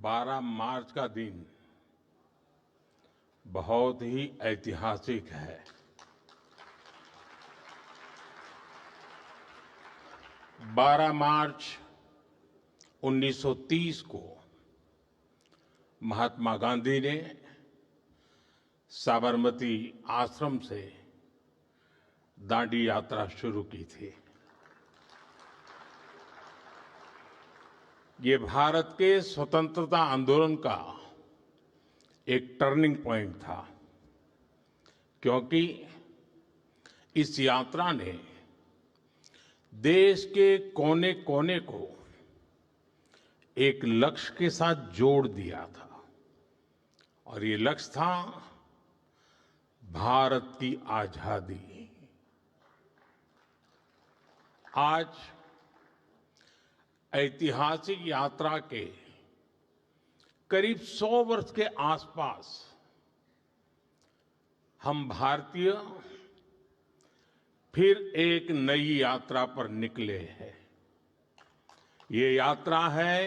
12 मार्च का दिन बहुत ही ऐतिहासिक है। 12 मार्च 1930 को महात्मा गांधी ने साबरमती आश्रम से दांडी यात्रा शुरू की थी। ये भारत के स्वतंत्रता आंदोलन का एक टर्निंग पॉइंट था, क्योंकि इस यात्रा ने देश के कोने कोने को एक लक्ष्य के साथ जोड़ दिया था, और ये लक्ष्य था भारत की आजादी। आज ऐतिहासिक यात्रा के करीब 100 वर्ष के आसपास हम भारतीय फिर एक नई यात्रा पर निकले हैं। ये यात्रा है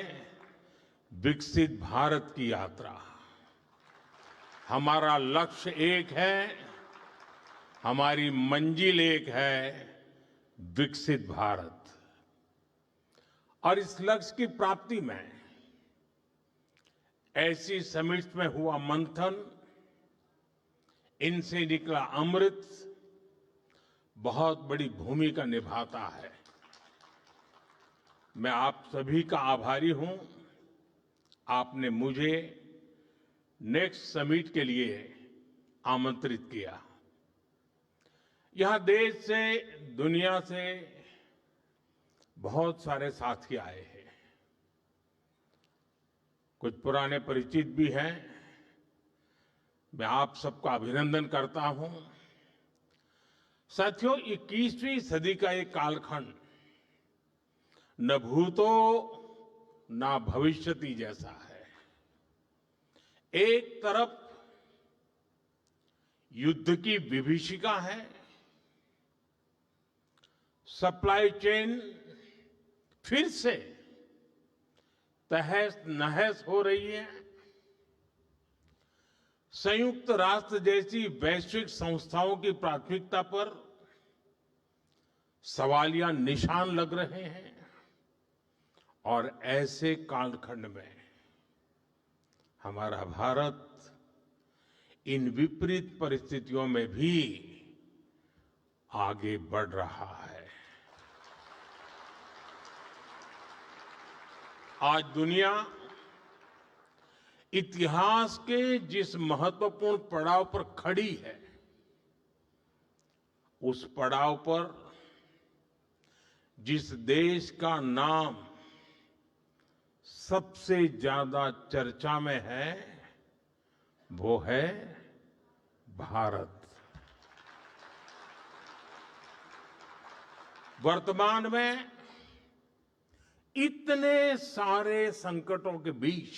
विकसित भारत की यात्रा। हमारा लक्ष्य एक है, हमारी मंजिल एक है, विकसित भारत। और इस लक्ष्य की प्राप्ति में ऐसी समिट्स में हुआ मंथन, इनसे निकला अमृत बहुत बड़ी भूमिका निभाता है। मैं आप सभी का आभारी हूं। आपने मुझे नेक्स्ट समिट के लिए आमंत्रित किया। यहां देश से, दुनिया से बहुत सारे साथी आए हैं। कुछ पुराने परिचित भी हैं। मैं आप सबका अभिनंदन करता हूं। साथियों, 21वीं सदी का एक कालखंड न भूतो न भविष्यति जैसा है। एक तरफ युद्ध की विभीषिका है, सप्लाई चेन फिर से तहस नहस हो रही है। संयुक्त राष्ट्र जैसी वैश्विक संस्थाओं की प्राथमिकता पर सवालिया निशान लग रहे हैं, और ऐसे कालखंड में हमारा भारत इन विपरीत परिस्थितियों में भी आगे बढ़ रहा है। आज दुनिया इतिहास के जिस महत्वपूर्ण पड़ाव पर खड़ी है, उस पड़ाव पर जिस देश का नाम सबसे ज्यादा चर्चा में है, वो है भारत। वर्तमान में इतने सारे संकटों के बीच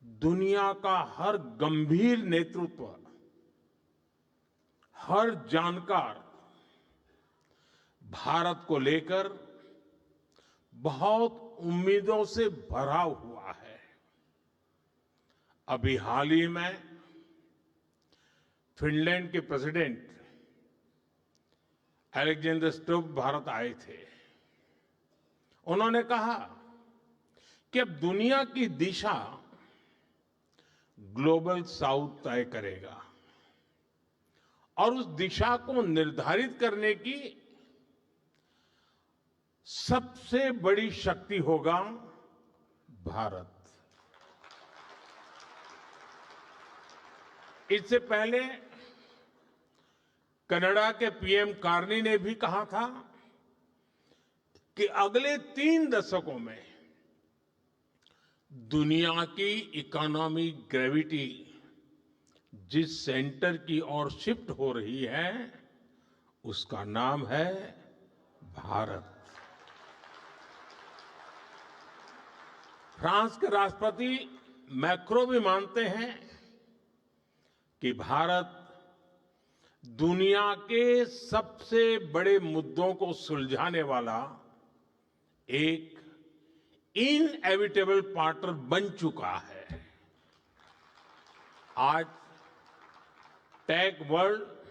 दुनिया का हर गंभीर नेतृत्व, हर जानकार भारत को लेकर बहुत उम्मीदों से भरा हुआ है। अभी हाल ही में फिनलैंड के प्रेसिडेंट अलेक्जेंडर स्टुब भारत आए थे। उन्होंने कहा कि अब दुनिया की दिशा ग्लोबल साउथ तय करेगा, और उस दिशा को निर्धारित करने की सबसे बड़ी शक्ति होगा भारत। इससे पहले कनाडा के पीएम कार्नी ने भी कहा था कि अगले 3 दशकों में दुनिया की इकोनॉमिक ग्रेविटी जिस सेंटर की ओर शिफ्ट हो रही है, उसका नाम है भारत। फ्रांस के राष्ट्रपति मैक्रो भी मानते हैं कि भारत दुनिया के सबसे बड़े मुद्दों को सुलझाने वाला एक इनएविटेबल पार्टनर बन चुका है। आज टेक वर्ल्ड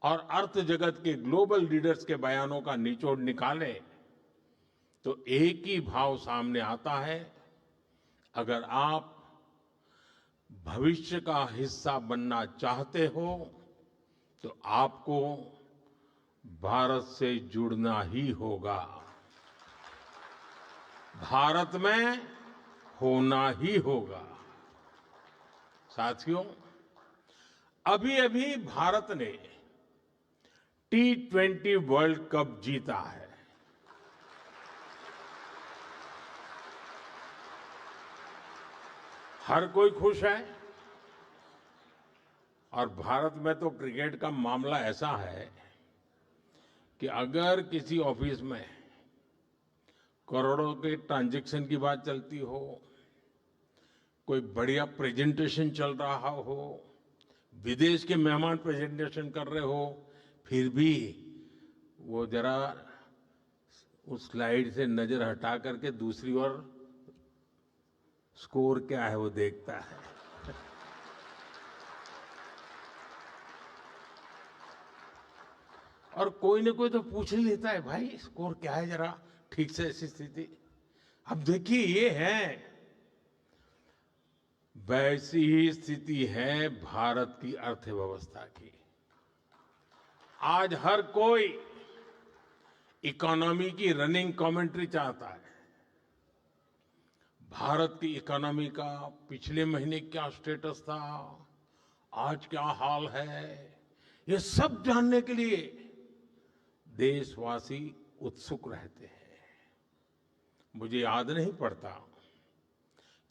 और अर्थ जगत के ग्लोबल लीडर्स के बयानों का निचोड़ निकालें तो एक ही भाव सामने आता है, अगर आप भविष्य का हिस्सा बनना चाहते हो तो आपको भारत से जुड़ना ही होगा, भारत में होना ही होगा। साथियों, अभी-अभी भारत ने T20 वर्ल्ड कप जीता है। हर कोई खुश है और भारत में तो क्रिकेट का मामला ऐसा है कि अगर किसी ऑफिस में करोड़ों के ट्रांजैक्शन की बात चलती हो, कोई बढ़िया प्रेजेंटेशन चल रहा हो, विदेश के मेहमान प्रेजेंटेशन कर रहे हो, फिर भी वो जरा उस स्लाइड से नजर हटा करके दूसरी ओर स्कोर क्या है वो देखता है। और कोई ना कोई तो पूछ ही लेता है, भाई स्कोर क्या है, जरा ठीक से ऐसी स्थिति। अब देखिए, ये है, वैसी ही स्थिति है भारत की अर्थव्यवस्था की। आज हर कोई इकोनॉमी की रनिंग कमेंट्री चाहता है। भारत की इकोनॉमी का पिछले महीने क्या स्टेटस था, आज क्या हाल है, ये सब जानने के लिए देशवासी उत्सुक रहते हैं। मुझे याद नहीं पड़ता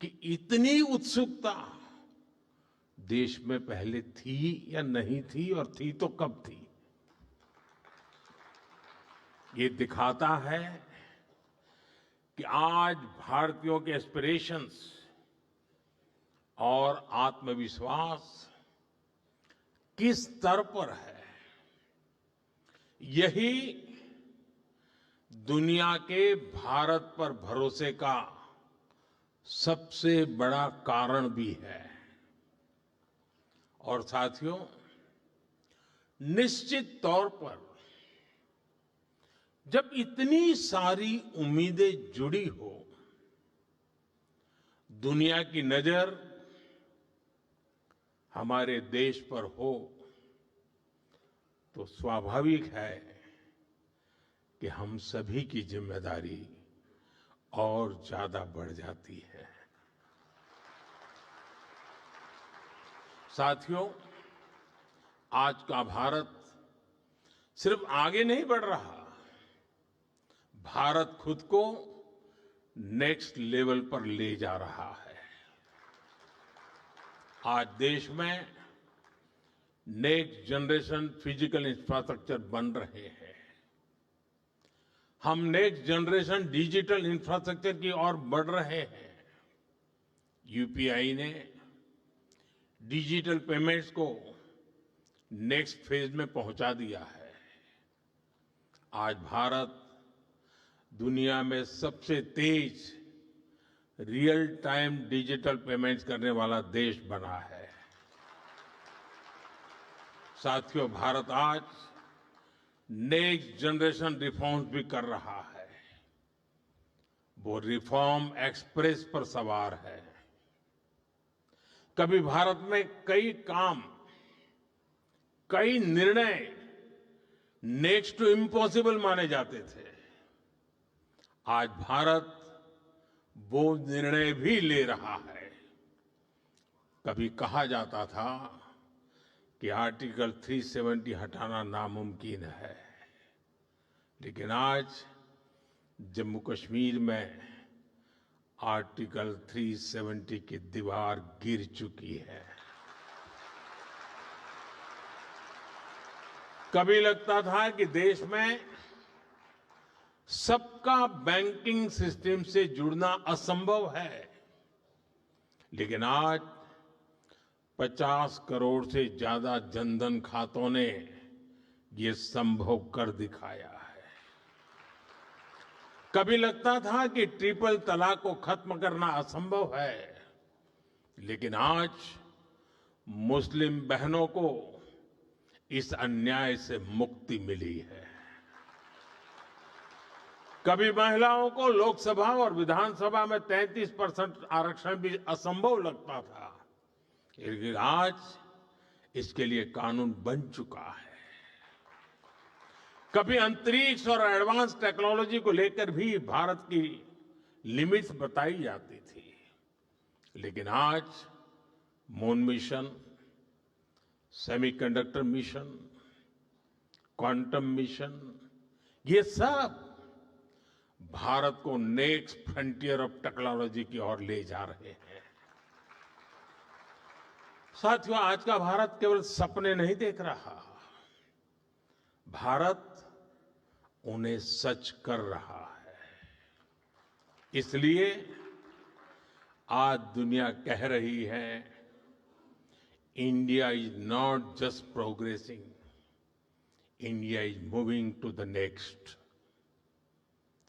कि इतनी उत्सुकता देश में पहले थी या नहीं थी, और थी तो कब थी। ये दिखाता है कि आज भारतीयों के एस्पिरेशंस और आत्मविश्वास किस स्तर पर है। यही दुनिया के भारत पर भरोसे का सबसे बड़ा कारण भी है। और साथियों, निश्चित तौर पर जब इतनी सारी उम्मीदें जुड़ी हो, दुनिया की नजर हमारे देश पर हो, तो स्वाभाविक है कि हम सभी की जिम्मेदारी और ज्यादा बढ़ जाती है। साथियों, आज का भारत सिर्फ आगे नहीं बढ़ रहा, भारत खुद को नेक्स्ट लेवल पर ले जा रहा है। आज देश में नेक्स्ट जनरेशन फिजिकल इंफ्रास्ट्रक्चर बन रहे हैं। हम नेक्स्ट जनरेशन डिजिटल इंफ्रास्ट्रक्चर की ओर बढ़ रहे हैं। यूपीआई ने डिजिटल पेमेंट्स को नेक्स्ट फेज में पहुंचा दिया है। आज भारत दुनिया में सबसे तेज रियल टाइम डिजिटल पेमेंट्स करने वाला देश बना है। साथियों, भारत आज नेक्स्ट जनरेशन रिफॉर्म्स भी कर रहा है। वो रिफॉर्म एक्सप्रेस पर सवार है। कभी भारत में कई काम, कई निर्णय नेक्स्ट टू इम्पॉसिबल माने जाते थे। आज भारत वो निर्णय भी ले रहा है। कभी कहा जाता था कि आर्टिकल 370 हटाना नामुमकिन है, लेकिन आज जम्मू कश्मीर में आर्टिकल 370 की दीवार गिर चुकी है। कभी लगता था कि देश में सबका बैंकिंग सिस्टम से जुड़ना असंभव है, लेकिन आज 50 करोड़ से ज्यादा जनधन खातों ने ये संभव कर दिखाया है। कभी लगता था कि ट्रिपल तलाक को खत्म करना असंभव है, लेकिन आज मुस्लिम बहनों को इस अन्याय से मुक्ति मिली है। कभी महिलाओं को लोकसभा और विधानसभा में 33% आरक्षण भी असंभव लगता था, लेकिन आज इसके लिए कानून बन चुका है। कभी अंतरिक्ष और एडवांस टेक्नोलॉजी को लेकर भी भारत की लिमिट्स बताई जाती थी, लेकिन आज moon mission, semiconductor mission, quantum mission, ये सब भारत को नेक्स्ट फ्रंटियर ऑफ टेक्नोलॉजी की ओर ले जा रहे हैं। साथियों, आज का भारत केवल सपने नहीं देख रहा, भारत उन्हें सच कर रहा है। इसलिए आज दुनिया कह रही है, India is not just progressing, India is moving to the next.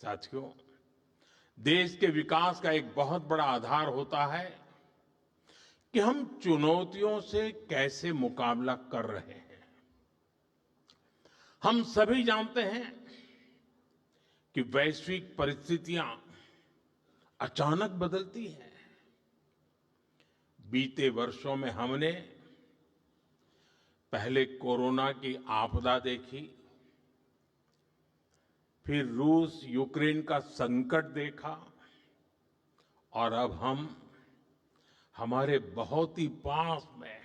साथियों, देश के विकास का एक बहुत बड़ा आधार होता है कि हम चुनौतियों से कैसे मुकाबला कर रहे हैं। हम सभी जानते हैं कि वैश्विक परिस्थितियां अचानक बदलती हैं। बीते वर्षों में हमने पहले कोरोना की आपदा देखी, फिर रूस यूक्रेन का संकट देखा, और अब हम हमारे बहुत ही पास में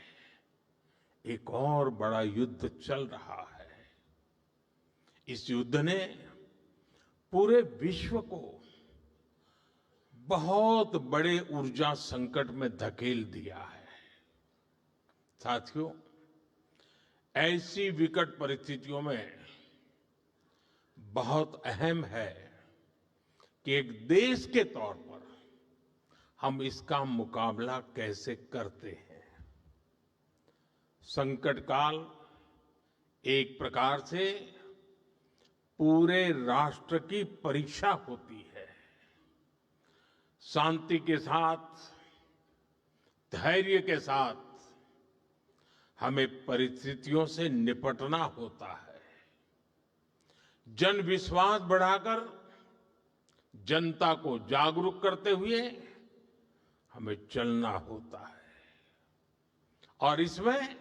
एक और बड़ा युद्ध चल रहा है। इस युद्ध ने पूरे विश्व को बहुत बड़े ऊर्जा संकट में धकेल दिया है। साथियों, ऐसी विकट परिस्थितियों में बहुत अहम है कि एक देश के तौर पर हम इसका मुकाबला कैसे करते हैं। संकट काल एक प्रकार से पूरे राष्ट्र की परीक्षा होती है। शांति के साथ, धैर्य के साथ हमें परिस्थितियों से निपटना होता है। जन विश्वास बढ़ाकर जनता को जागरूक करते हुए हमें चलना होता है, और इसमें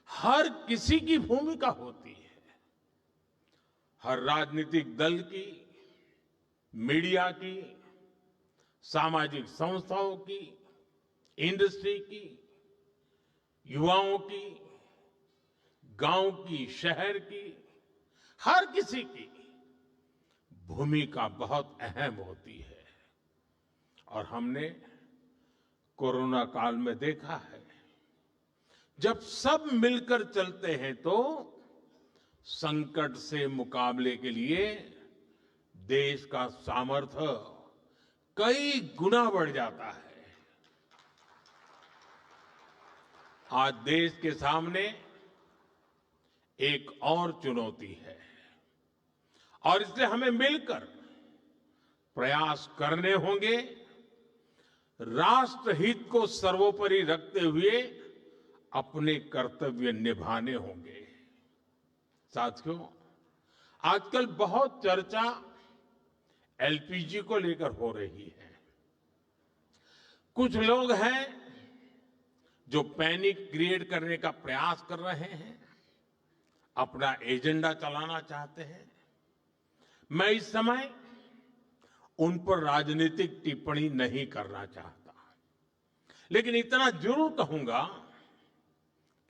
हर किसी की भूमिका होती है। हर राजनीतिक दल की, मीडिया की, सामाजिक संस्थाओं की, इंडस्ट्री की, युवाओं की, गांव की, शहर की, हर किसी की भूमिका बहुत अहम होती है। और हमने कोरोना काल में देखा है, जब सब मिलकर चलते हैं तो संकट से मुकाबले के लिए देश का सामर्थ्य कई गुना बढ़ जाता है। आज देश के सामने एक और चुनौती है, और इसलिए हमें मिलकर प्रयास करने होंगे, राष्ट्रहित को सर्वोपरि रखते हुए अपने कर्तव्य निभाने होंगे। साथियों, आजकल बहुत चर्चा एलपीजी को लेकर हो रही है। कुछ लोग हैं जो पैनिक क्रिएट करने का प्रयास कर रहे हैं, अपना एजेंडा चलाना चाहते हैं। मैं इस समय उन पर राजनीतिक टिप्पणी नहीं करना चाहता, लेकिन इतना जरूर कहूंगा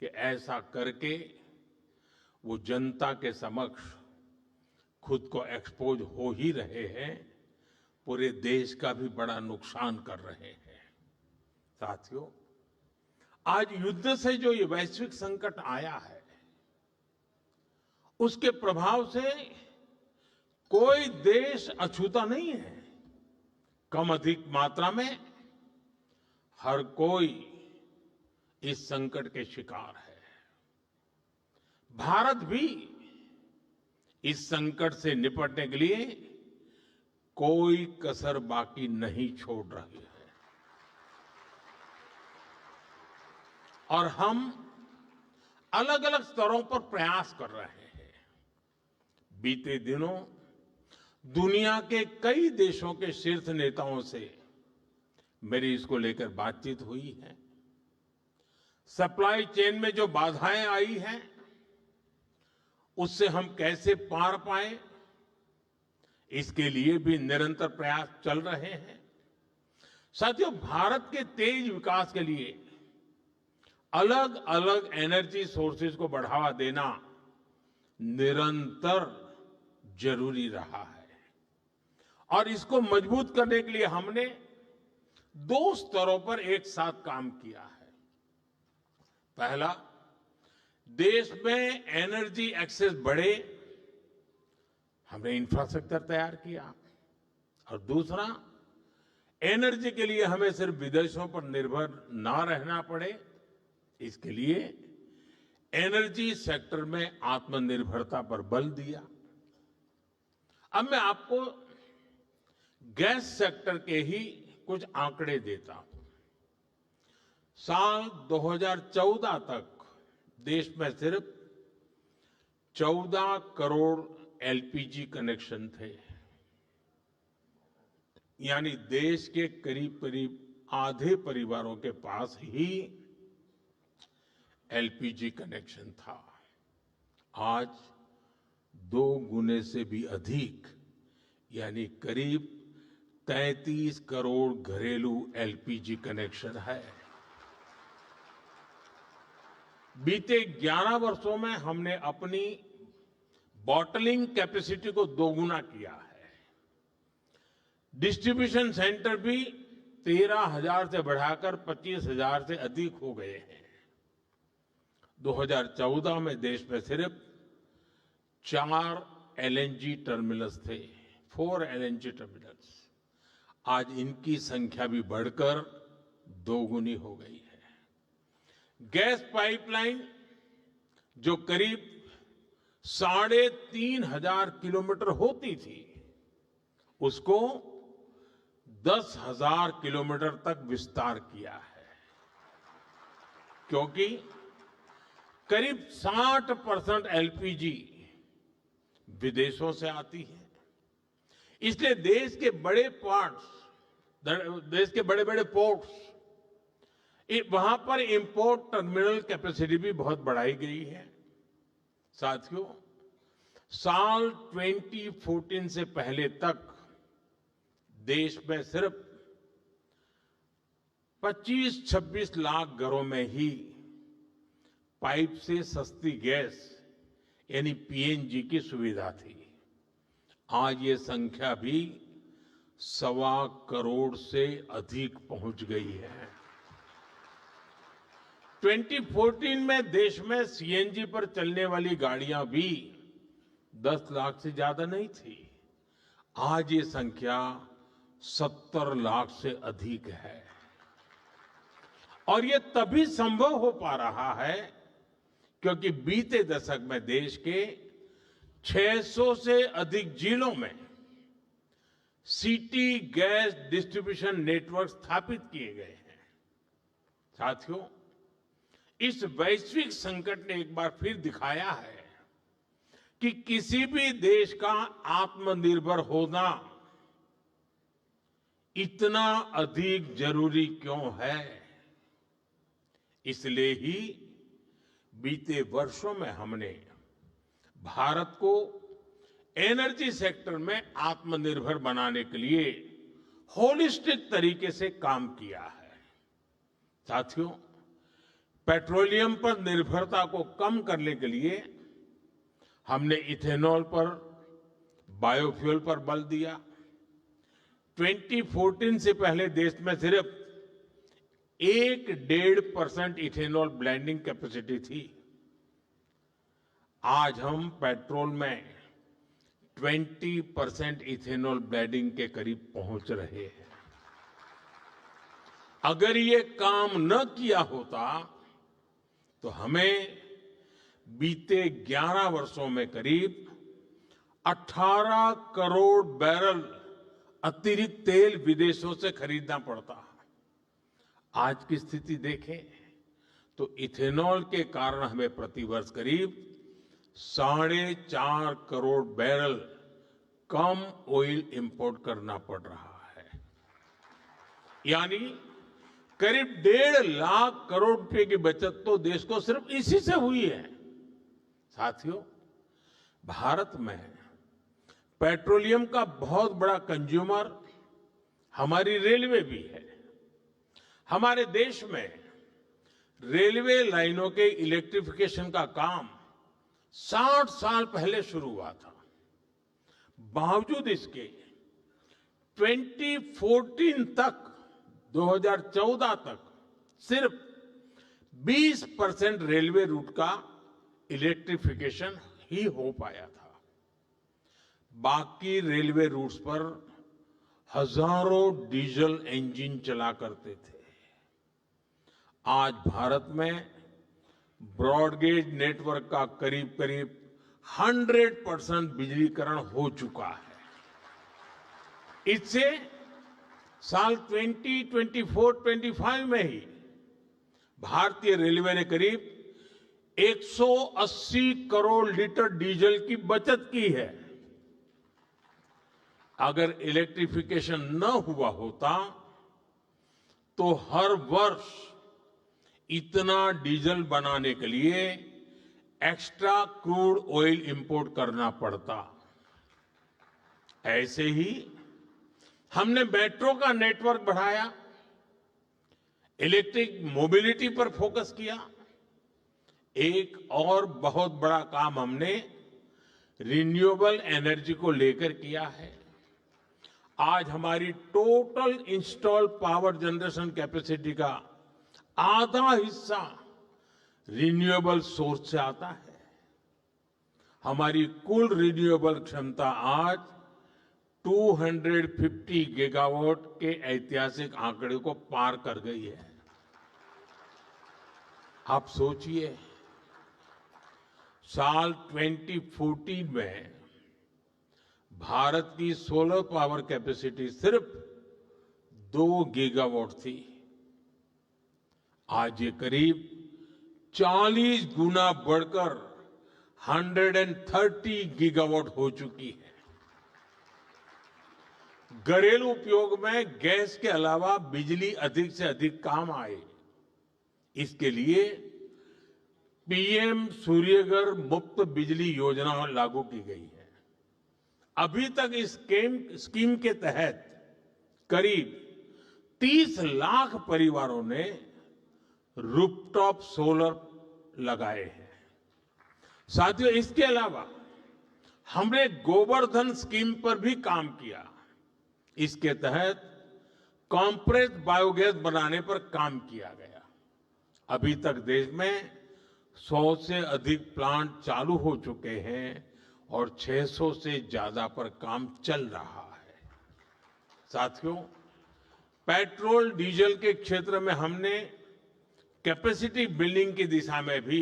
कि ऐसा करके वो जनता के समक्ष खुद को एक्सपोज हो ही रहे हैं, पूरे देश का भी बड़ा नुकसान कर रहे हैं। साथियों, आज युद्ध से जो ये वैश्विक संकट आया है, उसके प्रभाव से कोई देश अछूता नहीं है। कम अधिक मात्रा में हर कोई इस संकट के शिकार है। भारत भी इस संकट से निपटने के लिए कोई कसर बाकी नहीं छोड़ रही है। और हम अलग अलग स्तरों पर प्रयास कर रहे हैं। बीते दिनों दुनिया के कई देशों के शीर्ष नेताओं से मेरी इसको लेकर बातचीत हुई है। सप्लाई चेन में जो बाधाएं आई हैं, उससे हम कैसे पार पाए, इसके लिए भी निरंतर प्रयास चल रहे हैं। साथियों, भारत के तेज विकास के लिए अलग अलग एनर्जी सोर्सेज को बढ़ावा देना निरंतर जरूरी रहा है। और इसको मजबूत करने के लिए हमने 2 स्तरों पर एक साथ काम किया है। पहला, देश में एनर्जी एक्सेस बढ़े, हमने इंफ्रास्ट्रक्चर तैयार किया। और दूसरा, एनर्जी के लिए हमें सिर्फ विदेशों पर निर्भर ना रहना पड़े, इसके लिए एनर्जी सेक्टर में आत्मनिर्भरता पर बल दिया। अब मैं आपको गैस सेक्टर के ही कुछ आंकड़े देता हूं। साल 2014 तक देश में सिर्फ 14 करोड़ एलपीजी कनेक्शन थे, यानी देश के करीब करीब आधे परिवारों के पास ही एलपीजी कनेक्शन था। आज 2 गुने से भी अधिक, यानी करीब 33 करोड़ घरेलू एलपीजी कनेक्शन है। बीते 11 वर्षों में हमने अपनी बॉटलिंग कैपेसिटी को 2 गुना किया है। डिस्ट्रीब्यूशन सेंटर भी 13,000 से बढ़ाकर 25,000 से अधिक हो गए हैं। 2014 में देश में सिर्फ 4 एलएनजी टर्मिनल्स थे, 4 एलएनजी टर्मिनल्स। आज इनकी संख्या भी बढ़कर 2 गुनी हो गई है। गैस पाइपलाइन जो करीब 3,500 किलोमीटर होती थी, उसको 10,000 किलोमीटर तक विस्तार किया है, क्योंकि करीब 60% एलपीजी विदेशों से आती है। इसलिए देश के बड़े बड़े पोर्ट्स, वहां पर इंपोर्ट टर्मिनल कैपेसिटी भी बहुत बढ़ाई गई है। साथियों, साल 2014 से पहले तक देश में सिर्फ 25-26 लाख घरों में ही पाइप से सस्ती गैस यानी पीएनजी की सुविधा थी। आज ये संख्या भी 1.25 करोड़ से अधिक पहुंच गई है। 2014 में देश में सीएनजी पर चलने वाली गाड़ियां भी 10 लाख से ज्यादा नहीं थी। आज ये संख्या 70 लाख से अधिक है। और ये तभी संभव हो पा रहा है क्योंकि बीते दशक में देश के 600 से अधिक जिलों में सिटी गैस डिस्ट्रीब्यूशन नेटवर्क स्थापित किए गए हैं। साथियों, इस वैश्विक संकट ने एक बार फिर दिखाया है कि किसी भी देश का आत्मनिर्भर होना इतना अधिक जरूरी क्यों है। इसलिए ही बीते वर्षों में हमने भारत को एनर्जी सेक्टर में आत्मनिर्भर बनाने के लिए होलिस्टिक तरीके से काम किया है। साथियों, पेट्रोलियम पर निर्भरता को कम करने के लिए हमने इथेनॉल पर, बायोफ्यूल पर बल दिया। 2014 से पहले देश में सिर्फ 1-1.5% इथेनॉल ब्लेंडिंग कैपेसिटी थी। आज हम पेट्रोल में 20% इथेनॉल ब्लेंडिंग के करीब पहुंच रहे हैं। अगर ये काम न किया होता तो हमें बीते 11 वर्षों में करीब 18 करोड़ बैरल अतिरिक्त तेल विदेशों से खरीदना पड़ता। आज की स्थिति देखें तो इथेनॉल के कारण हमें प्रतिवर्ष करीब 4.5 करोड़ बैरल कम ऑयल इंपोर्ट करना पड़ रहा है। यानी करीब 1.5 लाख करोड़ रुपए की बचत तो देश को सिर्फ इसी से हुई है। साथियों, भारत में पेट्रोलियम का बहुत बड़ा कंज्यूमर हमारी रेलवे भी है। हमारे देश में रेलवे लाइनों के इलेक्ट्रिफिकेशन का काम 60 साल पहले शुरू हुआ था। बावजूद इसके 2014 तक 2014 तक सिर्फ 20% रेलवे रूट का इलेक्ट्रिफिकेशन ही हो पाया था। बाकी रेलवे रूट्स पर हजारों डीजल इंजन चला करते थे। आज भारत में ब्रॉडगेज नेटवर्क का करीब करीब 100% बिजलीकरण हो चुका है। इससे साल 2024-25 में ही भारतीय रेलवे ने करीब 180 करोड़ लीटर डीजल की बचत की है। अगर इलेक्ट्रिफिकेशन न हुआ होता तो हर वर्ष इतना डीजल बनाने के लिए एक्स्ट्रा क्रूड ऑयल इंपोर्ट करना पड़ता। ऐसे ही हमने मेट्रो का नेटवर्क बढ़ाया, इलेक्ट्रिक मोबिलिटी पर फोकस किया। एक और बहुत बड़ा काम हमने रिन्यूएबल एनर्जी को लेकर किया है। आज हमारी total installed power generation capacity का आधा हिस्सा रिन्यूएबल सोर्स से आता है। हमारी कुल रिन्यूएबल क्षमता आज 250 गीगावाट के ऐतिहासिक आंकड़े को पार कर गई है। आप सोचिए, साल 2014 में भारत की सोलर पावर कैपेसिटी सिर्फ 2 गीगावाट थी। आज ये करीब 40 गुना बढ़कर 130 गीगावाट हो चुकी है। घरेलू उपयोग में गैस के अलावा बिजली अधिक से अधिक काम आए, इसके लिए पीएम सूर्यघर मुफ्त बिजली योजना लागू की गई है। अभी तक इस स्कीम के तहत करीब 30 लाख परिवारों ने रूफटॉप सोलर लगाए हैं। साथियों, इसके अलावा हमने गोवर्धन स्कीम पर भी काम किया। इसके तहत कॉम्प्रेस्ड बायोगैस बनाने पर काम किया गया। अभी तक देश में 100 से अधिक प्लांट चालू हो चुके हैं और 600 से ज्यादा पर काम चल रहा है। साथियों, पेट्रोल डीजल के क्षेत्र में हमने कैपेसिटी बिल्डिंग की दिशा में भी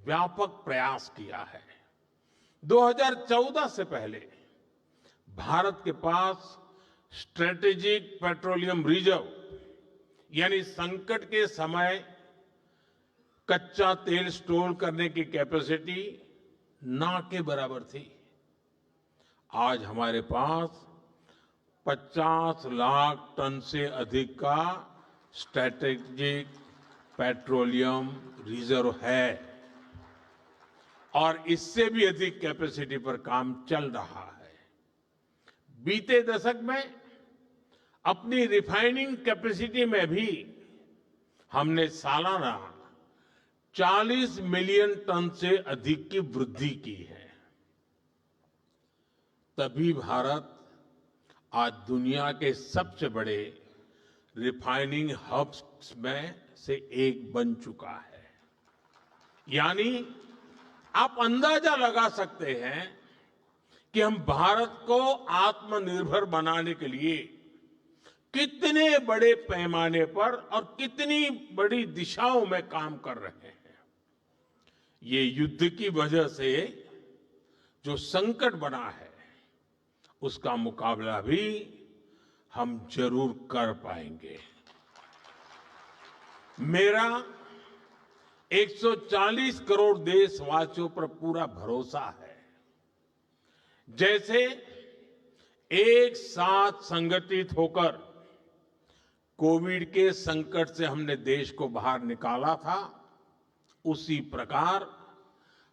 व्यापक प्रयास किया है। 2014 से पहले भारत के पास स्ट्रेटेजिक पेट्रोलियम रिजर्व यानी संकट के समय कच्चा तेल स्टोर करने की कैपेसिटी ना के बराबर थी। आज हमारे पास 50 लाख टन से अधिक का स्ट्रेटेजिक पेट्रोलियम रिजर्व है और इससे भी अधिक कैपेसिटी पर काम चल रहा है। बीते दशक में अपनी रिफाइनिंग कैपेसिटी में भी हमने सालाना 40 मिलियन टन से अधिक की वृद्धि की है। तभी भारत आज दुनिया के सबसे बड़े रिफाइनिंग हब्स में से एक बन चुका है। यानी आप अंदाजा लगा सकते हैं कि हम भारत को आत्मनिर्भर बनाने के लिए कितने बड़े पैमाने पर और कितनी बड़ी दिशाओं में काम कर रहे हैं। ये युद्ध की वजह से जो संकट बना है, उसका मुकाबला भी हम जरूर कर पाएंगे। मेरा 140 करोड़ देशवासियों पर पूरा भरोसा है। जैसे एक साथ संगठित होकर कोविड के संकट से हमने देश को बाहर निकाला था, उसी प्रकार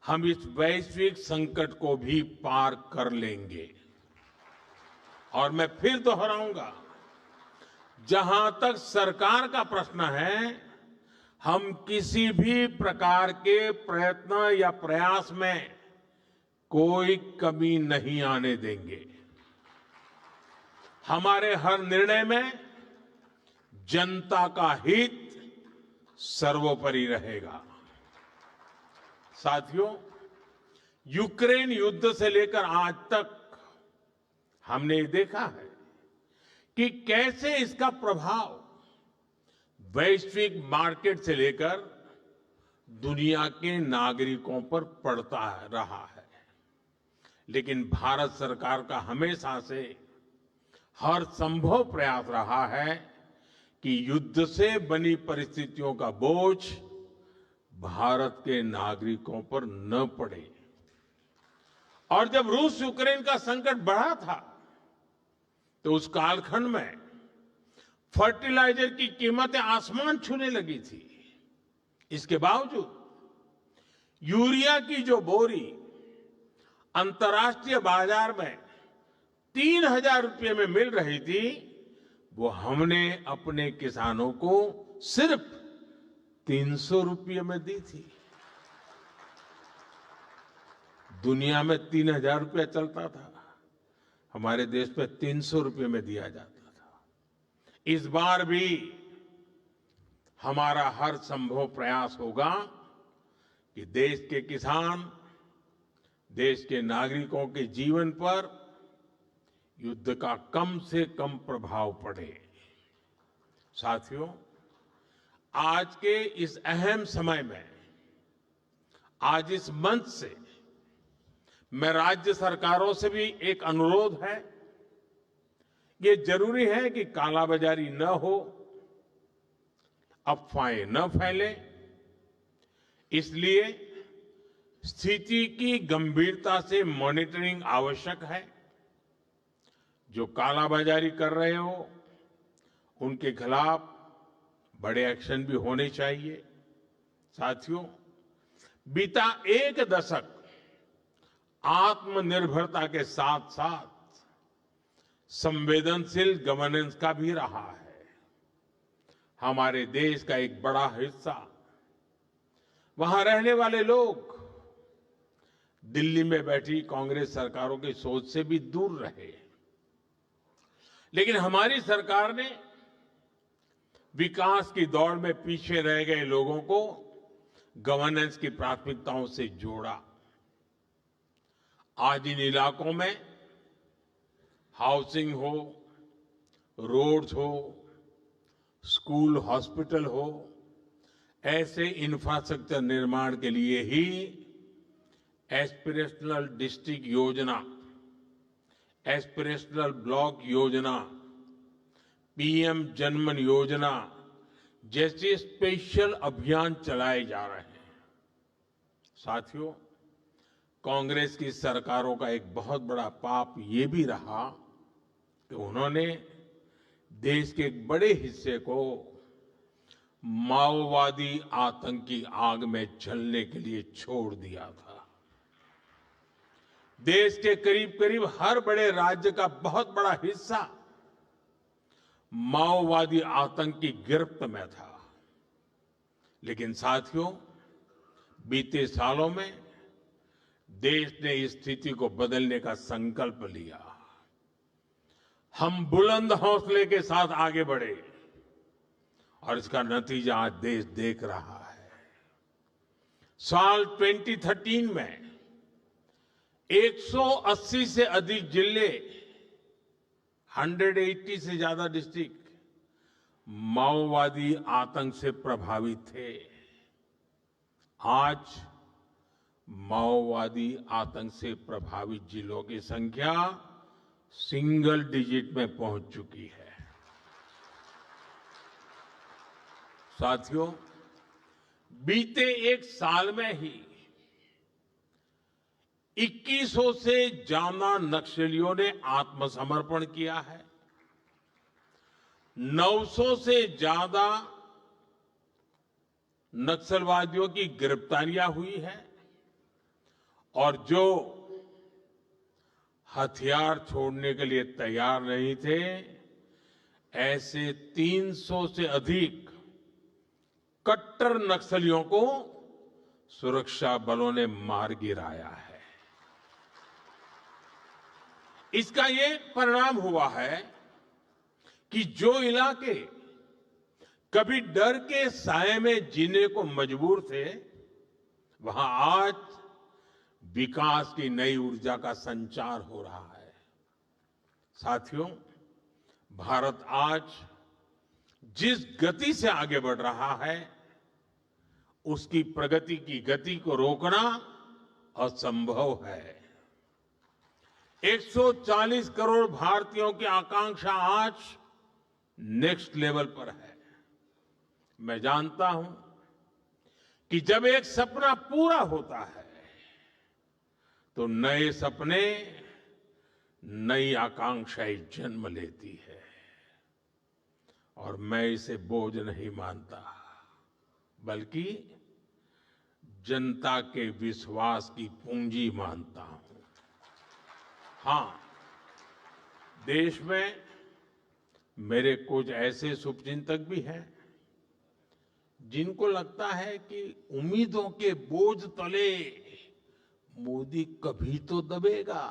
हम इस वैश्विक संकट को भी पार कर लेंगे। और मैं फिर दोहराऊंगा, जहां तक सरकार का प्रश्न है, हम किसी भी प्रकार के प्रयत्न या प्रयास में कोई कमी नहीं आने देंगे। हमारे हर निर्णय में जनता का हित सर्वोपरि रहेगा। साथियों, यूक्रेन युद्ध से लेकर आज तक हमने देखा है कि कैसे इसका प्रभाव वैश्विक मार्केट से लेकर दुनिया के नागरिकों पर पड़ता रहा है। लेकिन भारत सरकार का हमेशा से हर संभव प्रयास रहा है कि युद्ध से बनी परिस्थितियों का बोझ भारत के नागरिकों पर न पड़े। और जब रूस यूक्रेन का संकट बढ़ा था, तो उस कालखंड में फर्टिलाइजर की कीमतें आसमान छूने लगी थी। इसके बावजूद यूरिया की जो बोरी अंतर्राष्ट्रीय बाजार में 3,000 रुपये में मिल रही थी, वो हमने अपने किसानों को सिर्फ 300 रुपये में दी थी। दुनिया में 3,000 रुपया चलता था, हमारे देश में 300 रुपये में दिया जाता था। इस बार भी हमारा हर संभव प्रयास होगा कि देश के किसान, देश के नागरिकों के जीवन पर युद्ध का कम से कम प्रभाव पड़े। साथियों, आज के इस अहम समय में, आज इस मंच से मैं राज्य सरकारों से भी एक अनुरोध है। ये जरूरी है कि कालाबाजारी न हो, अफवाहें न फैले। इसलिए स्थिति की गंभीरता से मॉनिटरिंग आवश्यक है। जो कालाबाजारी कर रहे हो, उनके खिलाफ बड़े एक्शन भी होने चाहिए। साथियों, बीता एक दशक आत्मनिर्भरता के साथ साथ संवेदनशील गवर्नेंस का भी रहा है। हमारे देश का एक बड़ा हिस्सा, वहां रहने वाले लोग दिल्ली में बैठी कांग्रेस सरकारों की सोच से भी दूर रहे। लेकिन हमारी सरकार ने विकास की दौड़ में पीछे रह गए लोगों को गवर्नेंस की प्राथमिकताओं से जोड़ा। आज इन इलाकों में हाउसिंग हो, रोड्स हो, स्कूल, हॉस्पिटल हो, ऐसे इंफ्रास्ट्रक्चर निर्माण के लिए ही एस्पिरेशनल डिस्ट्रिक्ट योजना, एस्पिरेशनल ब्लॉक योजना, पीएम जनमन योजना जैसे स्पेशल अभियान चलाए जा रहे हैं। साथियों, कांग्रेस की सरकारों का एक बहुत बड़ा पाप ये भी रहा कि उन्होंने देश के एक बड़े हिस्से को माओवादी आतंकी आग में जलने के लिए छोड़ दिया था। देश के करीब करीब हर बड़े राज्य का बहुत बड़ा हिस्सा माओवादी आतंक की गिरफ्त में था। लेकिन साथियों, बीते सालों में देश ने इस स्थिति को बदलने का संकल्प लिया। हम बुलंद हौसले के साथ आगे बढ़े और इसका नतीजा आज देश देख रहा है। साल 2013 में 180 से अधिक जिले, 180 से ज्यादा डिस्ट्रिक्ट माओवादी आतंक से प्रभावित थे। आज माओवादी आतंक से प्रभावित जिलों की संख्या सिंगल डिजिट में पहुंच चुकी है। साथियों, बीते एक साल में ही 2100 से ज्यादा नक्सलियों ने आत्मसमर्पण किया है। 900 से ज्यादा नक्सलवादियों की गिरफ्तारियां हुई हैं और जो हथियार छोड़ने के लिए तैयार नहीं थे, ऐसे 300 से अधिक कट्टर नक्सलियों को सुरक्षा बलों ने मार गिराया है। इसका ये परिणाम हुआ है कि जो इलाके कभी डर के साए में जीने को मजबूर थे, वहां आज विकास की नई ऊर्जा का संचार हो रहा है। साथियों, भारत आज जिस गति से आगे बढ़ रहा है, उसकी प्रगति की गति को रोकना असंभव है। 140 करोड़ भारतीयों की आकांक्षा आज नेक्स्ट लेवल पर है। मैं जानता हूं कि जब एक सपना पूरा होता है तो नए सपने, नई आकांक्षाएं जन्म लेती है और मैं इसे बोझ नहीं मानता, बल्कि जनता के विश्वास की पूंजी मानता हूं। हां, देश में मेरे कुछ ऐसे शुभचिंतक भी हैं जिनको लगता है कि उम्मीदों के बोझ तले मोदी कभी तो दबेगा,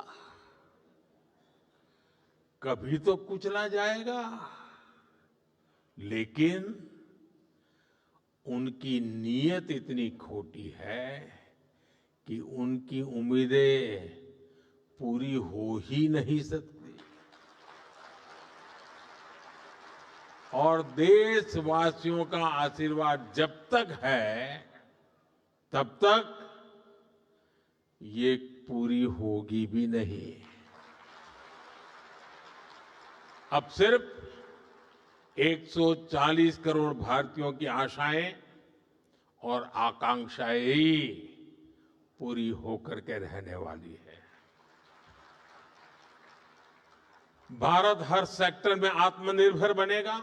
कभी तो कुचला जाएगा, लेकिन उनकी नीयत इतनी खोटी है कि उनकी उम्मीदें पूरी हो ही नहीं सकती। और देशवासियों का आशीर्वाद जब तक है, तब तक ये पूरी होगी भी नहीं। अब सिर्फ 140 करोड़ भारतीयों की आशाएं और आकांक्षाएं ही पूरी होकर के रहने वाली है। भारत हर सेक्टर में आत्मनिर्भर बनेगा।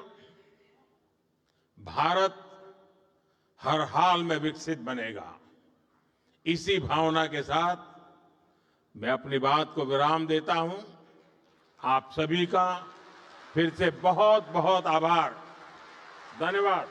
भारत हर हाल में विकसित बनेगा। इसी भावना के साथ मैं अपनी बात को विराम देता हूं। आप सभी का फिर से बहुत बहुत आभार। धन्यवाद।